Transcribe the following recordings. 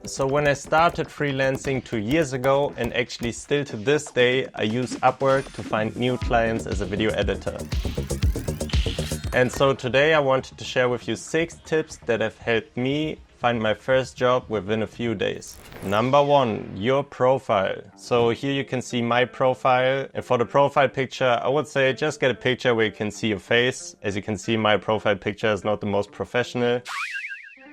So when I started freelancing 2 years ago, and actually still to this day, I use Upwork to find new clients as a video editor. And so today I wanted to share with you 6 tips that have helped me find my first job within a few days. Number 1, your profile. So here you can see my profile, and for the profile picture, I would say just get a picture where you can see your face. As you can see, my profile picture is not the most professional.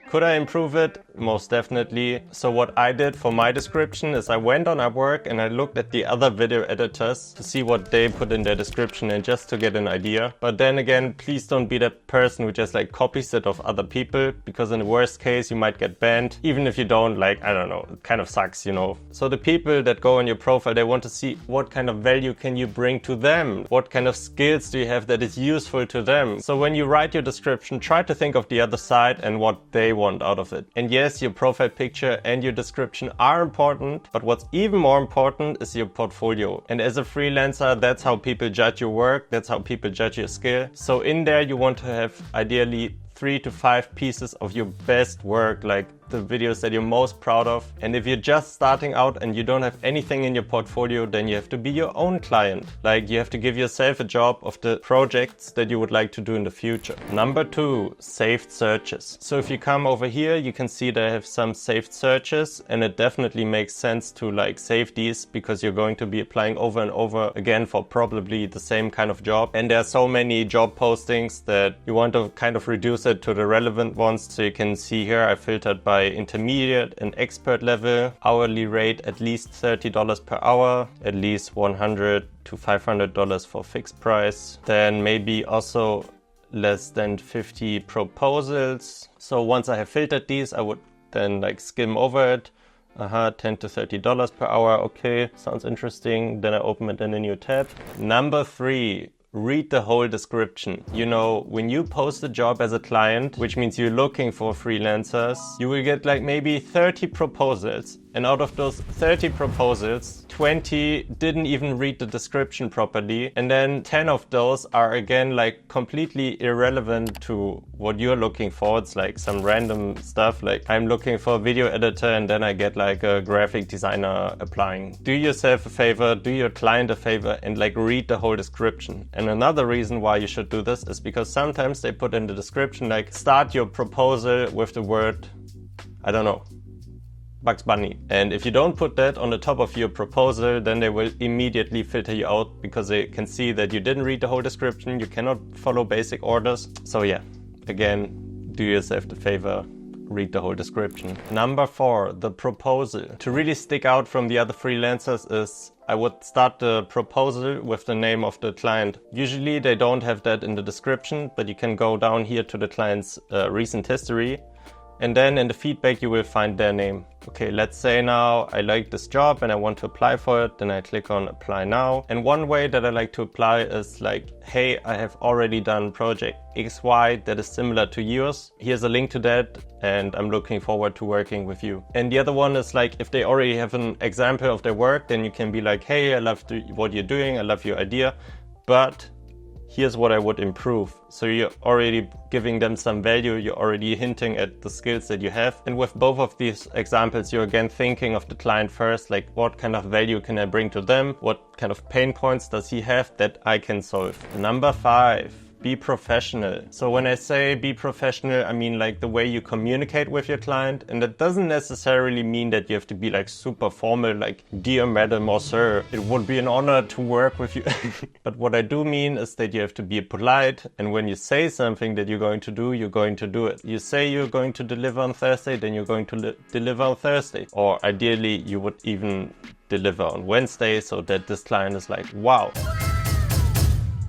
Could I improve it? Most definitely. So what I did for my description is I went on Upwork and I looked at the other video editors to see what they put in their description and just to get an idea. But then again, please don't be that person who just like copies it of other people, because in the worst case you might get banned. Even if you don't, like, I don't know, it kind of sucks, you know. So the people that go on your profile, they want to see what kind of value can you bring to them? What kind of skills do you have that is useful to them? So when you write your description, try to think of the other side and what they want out of it. And yes, your profile picture and your description are important, but what's even more important is your portfolio. And as a freelancer, that's how people judge your work, that's how people judge your skill. So in there you want to have ideally 3 to 5 pieces of your best work, like the videos that you're most proud of. And if you're just starting out and you don't have anything in your portfolio, then you have to be your own client. Like, you have to give yourself a job of the projects that you would like to do in the future. Number 2, saved searches. So if you come over here, you can see that I have some saved searches, and it definitely makes sense to like save these, because you're going to be applying over and over again for probably the same kind of job. And there are so many job postings that you want to kind of reduce it to the relevant ones. So you can see here I filtered by intermediate and expert level, hourly rate at least $30 per hour, at least $100 to $500 for fixed price, then maybe also less than 50 proposals. So once I have filtered these, I would then like skim over it. $10 to $30 per hour. Okay, sounds interesting. Then I open it in a new tab. Number 3, read the whole description. You know, when you post a job as a client, which means you're looking for freelancers, you will get like maybe 30 proposals. And out of those 30 proposals, 20 didn't even read the description properly. And then 10 of those are again like completely irrelevant to what you're looking for. It's like some random stuff, like I'm looking for a video editor, and then I get like a graphic designer applying. Do yourself a favor, do your client a favor, and like read the whole description. And another reason why you should do this is because sometimes they put in the description like start your proposal with the word, I don't know, Bugs Bunny. And if you don't put that on the top of your proposal, then they will immediately filter you out, because they can see that you didn't read the whole description, you cannot follow basic orders. So yeah, again, do yourself the favor, read the whole description. Number 4, the proposal. To really stick out from the other freelancers is I would start the proposal with the name of the client. Usually they don't have that in the description, but you can go down here to the client's recent history. And then in the feedback, you will find their name. Okay, let's say now I like this job and I want to apply for it. Then I click on apply now. And one way that I like to apply is like, hey, I have already done project XY that is similar to yours. Here's a link to that, and I'm looking forward to working with you. And the other one is like, if they already have an example of their work, then you can be like, hey, I love what you're doing. I love your idea, but here's what I would improve. So you're already giving them some value, you're already hinting at the skills that you have. And with both of these examples, you're again thinking of the client first, like what kind of value can I bring to them? What kind of pain points does he have that I can solve? Number 5. Be professional. So when I say be professional, I mean like the way you communicate with your client. And that doesn't necessarily mean that you have to be like super formal, like dear madam or sir, it would be an honor to work with you. But what I do mean is that you have to be polite. And when you say something that you're going to do, you're going to do it. You say you're going to deliver on Thursday, then you're going to deliver on Thursday. Or ideally, you would even deliver on Wednesday, so that this client is like, wow.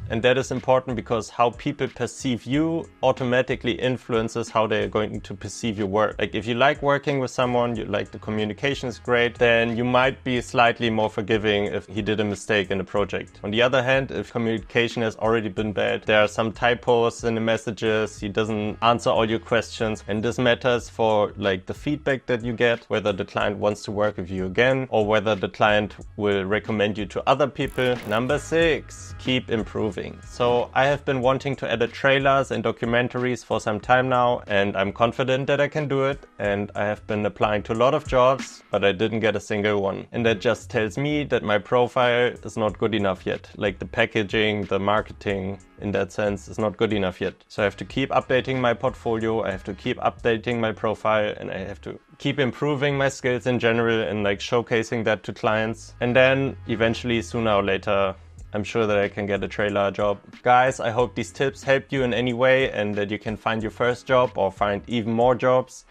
And that is important because how people perceive you automatically influences how they're going to perceive your work. Like if you like working with someone, you like the communication is great, then you might be slightly more forgiving if he did a mistake in the project. On the other hand, if communication has already been bad, there are some typos in the messages, he doesn't answer all your questions, and this matters for like the feedback that you get, whether the client wants to work with you again or whether the client will recommend you to other people. Number 6, keep improving. improving. So I have been wanting to edit trailers and documentaries for some time now, and I'm confident that I can do it. And I have been applying to a lot of jobs, but I didn't get a single one. And that just tells me that my profile is not good enough yet. Like the packaging, the marketing, in that sense, is not good enough yet. So I have to keep updating my portfolio, I have to keep updating my profile, and I have to keep improving my skills in general and like showcasing that to clients. And then eventually, sooner or later, I'm sure that I can get a trailer job. Guys, I hope these tips helped you in any way and that you can find your first job or find even more jobs.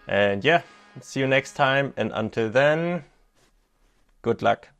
And yeah, see you next time. And until then, good luck.